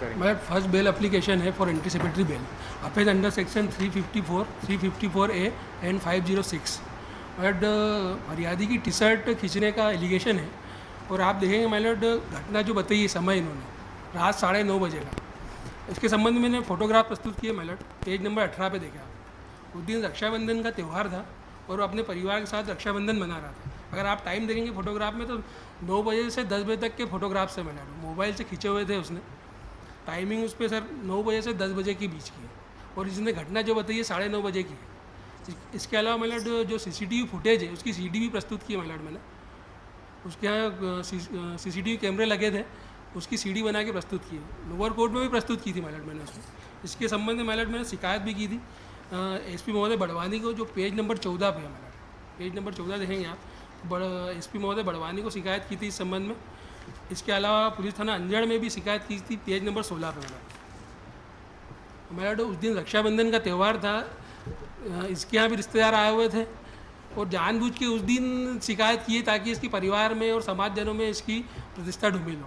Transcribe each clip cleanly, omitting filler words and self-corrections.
करेंगे? मतलब first bail application है for anticipatory bail offences under section 354, 354A and 506। But फरियादी की टी शर्ट खींचने का एलिगेशन है और आप देखेंगे माइलॉर्ड घटना जो बताई है समय इन्होंने रात 9:30 बजे का। इसके संबंध में मैंने फोटोग्राफ प्रस्तुत किए माइलॉर्ड, पेज नंबर 18 पे देखा आप। उस दिन रक्षाबंधन का त्यौहार था और वो अपने परिवार के साथ रक्षाबंधन मना रहा था। अगर आप टाइम देखेंगे फोटोग्राफ में तो 9 बजे से 10 बजे तक के फोटोग्राफ्स है माइलॉर्ड, मोबाइल से खींचे हुए थे उसने। टाइमिंग उस पर सर 9 बजे से 10 बजे के बीच की है और इसने घटना जो बताई है 9:30 बजे की है। इसके अलावा माइलॉर्ड जो सीसीटीवी फुटेज है उसकी सीडी भी प्रस्तुत की है माइलॉर्ड मैंने। उसके यहाँ सीसीटीवी कैमरे लगे थे, उसकी सीडी बना के प्रस्तुत की है। लोअर कोर्ट में भी प्रस्तुत की थी माइलॉर्ड मैंने उसमें। इसके संबंध में माइलॉर्ड मैंने शिकायत भी की थी एसपी महोदय बड़वानी को, जो पेज नंबर 14 पे है माइलॉर्ड। पेज नंबर 14 देखेंगे आप, एसपी महोदय बड़वानी को शिकायत की थी इस संबंध में। इसके अलावा पुलिस थाना अंजड़ में भी शिकायत की थी पेज नंबर 16 पे माइलॉर्ड। उस दिन रक्षाबंधन का त्यौहार था, इसके यहाँ भी रिश्तेदार आए हुए थे और जानबूझ के उस दिन शिकायत की ताकि इसके परिवार में और समाजजनों में इसकी प्रतिष्ठा ढूंढी लो।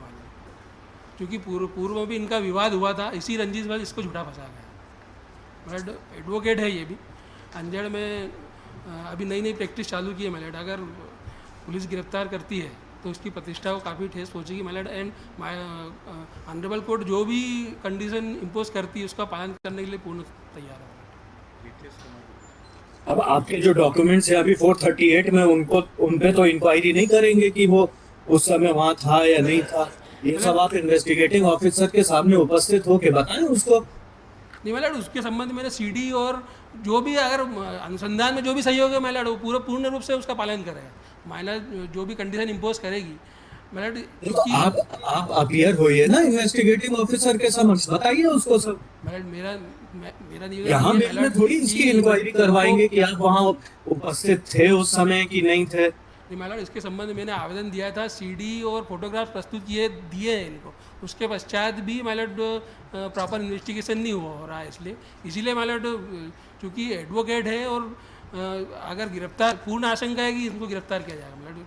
क्योंकि पूर्व में भी इनका विवाद हुआ था, इसी रंजिश वजह इसको झूठा फंसा गया। बट एडवोकेट है ये भी अंजड़ में, अभी नई नई प्रैक्टिस चालू की है मैलेड। अगर पुलिस गिरफ्तार करती है तो उसकी प्रतिष्ठा को काफ़ी ठेस पहुँचेगी मैलेड। एंड ऑनरेबल कोर्ट जो भी कंडीशन इम्पोज करती है उसका पालन करने के लिए पूर्ण तैयार है। अब आपके जो डॉक्यूमेंट्स है अभी 438 में, उनको उन पे तो इंक्वायरी नहीं करेंगे कि वो उस समय वहाँ था या नहीं था? ये सब आप इन्वेस्टिगेटिंग ऑफिसर के सामने उपस्थित होके बताएं उसको। नहीं मैलॉर्ड, उसके संबंध में सीडी और जो भी अगर अनुसंधान में जो भी सहयोग है मैलॉर्ड वो पूर्ण रूप से उसका पालन करेगा। माइनर जो भी कंडीशन इम्पोज करेगी मैलॉर्ड। तो आप अपीयर होइए ना इन्वेस्टिगेटिंग ऑफिसर के समक्ष, बताइए उसको सब। मैलॉर्ड मेरा निवेदन यहाँ ये है में मैलॉर्ड थोड़ी इसकी इंक्वायरी करवाएंगे कि आप वहाँ उपस्थित थे उस समय कि नहीं थे। जी मैलॉर्ड, इसके संबंध में मैंने आवेदन दिया था, सीडी और फोटोग्राफ प्रस्तुत किए दिए हैं इनको। उसके पश्चात भी मैलॉर्ड प्रॉपर इन्वेस्टिगेशन नहीं हुआ हो रहा है, इसीलिए मैलॉर्ड चूँकि एडवोकेट है और अगर गिरफ्तार पूर्ण आशंका है कि इनको गिरफ्तार किया जाएगा मैलॉर्ड।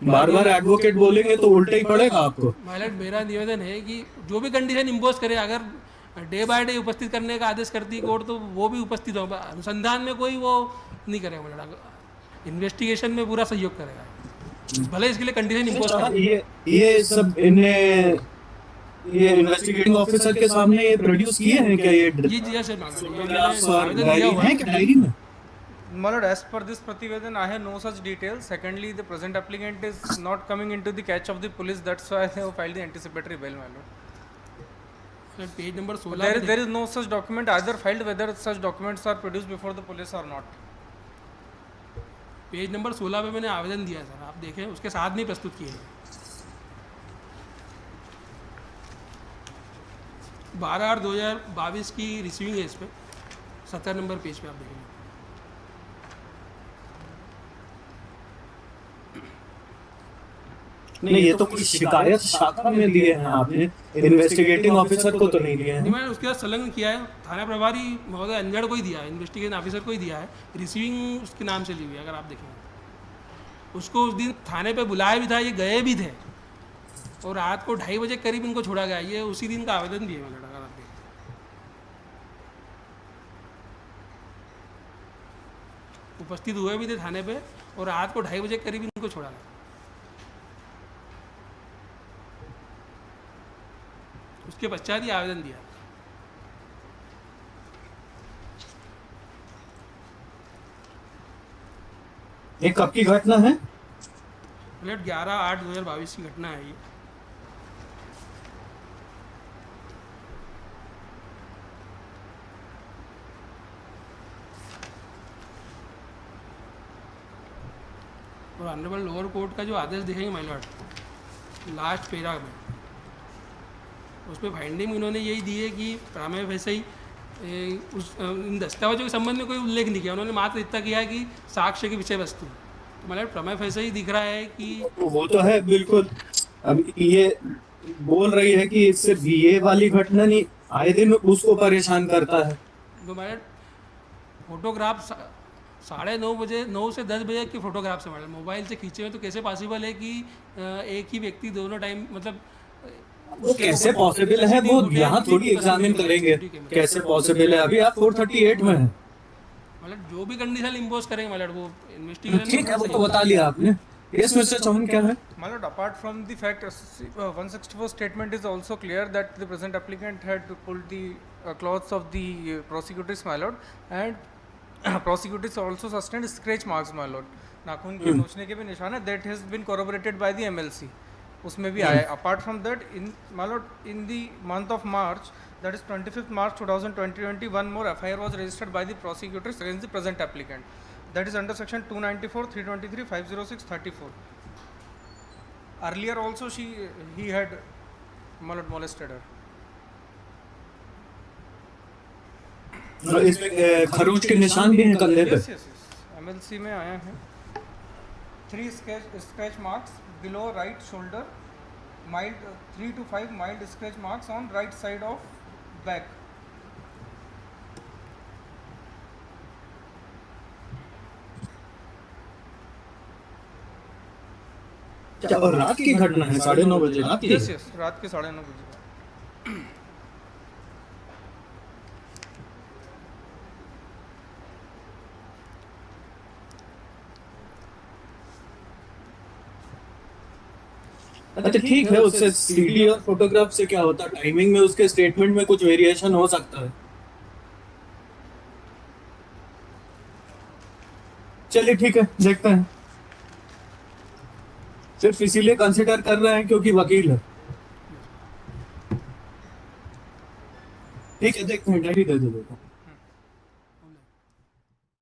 बार बार एडवोकेट बोलेंगे तो उल्टा ही पड़ेगा आपको। मैलॉर्ड मेरा निवेदन है कि जो भी कंडीशन इम्पोज करे, अगर डे बाय डे उपस्थित करने का आदेश करती है कोर्ट तो वो भी उपस्थित होगा। अनुसंधान में कोई वो नहीं करेगा मैलॉर्ड, इन्वेस्टिगेशन में पूरा सहयोग करेगा, भले इसके लिए कंडीशन इम्पोज करें। ये सब इन्हें ये इन्वेस्टिगेटिंग ऑफिसर के सामने ये प्रोड्यूस किए हैं क्या? ये जी जी सर, आवेदन दिया हुआ है कि डायरी में? My lord, as per this Prativedan, I have no such details. Secondly, the present applicant is not coming into the catch of the police. That's why they have filed the anticipatory bail, my lord. Page number 16 There is no such document either filed, whether such documents are produced before the police or not. Page number 16 पे मैंने आवेदन दिया sir, आप देखें उसके साथ में प्रस्तुत किए 12/8/2022 की रिसीविंग है इस पर, 17 नंबर पेज पे आप देखेंगे। नहीं, ये तो कुछ शिकायत शाखा में दिए हैं आपने, इन्वेस्टिगेटिंग ऑफिसर को तो नहीं दिए हैं। नहीं, मैंने उसके साथ संलग्न किया है, थाना प्रभारी महोदय अंजड़ को ही दिया है, इन्वेस्टिगेशन ऑफिसर को ही दिया है। रिसीविंग उसके नाम से ली हुई है, अगर आप देखेंगे। उसको उस दिन थाने पे बुलाया भी था, ये गए भी थे और रात को 2:30 बजे करीब इनको छोड़ा गया। ये उसी दिन का आवेदन भी है मैंने, अगर आप देखें उपस्थित हुए भी थे थाने पे और रात को 2:30 बजे करीब इनको छोड़ा गया। उसके पश्चात ही आवेदन दिया। ये कब की घटना है? 11/8/2022 की घटना है ये। और ऑनरेबल लोअर कोर्ट का जो आदेश देखेंगे माय लॉर्ड, लास्ट पैरा में उसमें फाइंडिंग इन्होंने यही दी है कि प्रामे वैसे ही इन दस्तावेजों के संबंध में कोई उल्लेख नहीं किया। उन्होंने मात्र इतना किया कि साक्ष्य की विषय वस्तु, तो मतलब प्रमेय वैसे ही दिख रहा है कि वो तो है बिल्कुल। अब ये बोल रही है कि सिर्फ ये वाली घटना नहीं, आए दिन उसको परेशान करता है। तो मैडम फोटोग्राफ 9:30 बजे 9 से 10 बजे के फोटोग्राफ्स है मैडम, मोबाइल से खींचे हुए, तो कैसे पॉसिबल है कि एक ही व्यक्ति दोनों टाइम मतलब वो कैसे पॉसिबल है, वो यहाँ थोड़ी एग्जामिन करेंगे कैसे पॉसिबल है, अभी आप 438 में हैं। मतलब जो भी कंडीशन इम्पोज करेंगे मतलब वो ठीक इन्वेस्टिगेशन है, वो तो बता लिया आपने। यस मिस्टर चौहान, क्या है? My lord, apart from the fact, 164 statement is also clear that the present applicant had pulled the clothes of the prosecutors, my lord, and prosecutors also sustained scratch marks, my lord. नाखून के नोचने के भी निशान है, that has been corroborated by the MLC. उसमें भी आया. Apart from that, my lord, in the month of March, that is 25th March 2020, one more FIR was registered by the prosecutors against the present applicant. That is under section 294, 323, 506, 34. Earlier also he had molested her. इसमें खरोच के निशान भी हैं कंधे पे। Yes. MLC में आया है. 3 scratch marks below right shoulder, mild 3 to 5 mild scratch marks on right side of back. क्या और रात की घटना है? 9:30 बजे रात की? Yes, रात के 9:30 बजे. अच्छा ठीक है, उससे सीडी और फोटोग्राफ से क्या होता है? टाइमिंग में उसके स्टेटमेंट में कुछ वेरिएशन हो सकता है। चलिए ठीक है, देखते हैं। सिर्फ इसीलिए कंसिडर कर रहे हैं क्योंकि वकील है। ठीक है, देखते हैं, डायरी दे दो।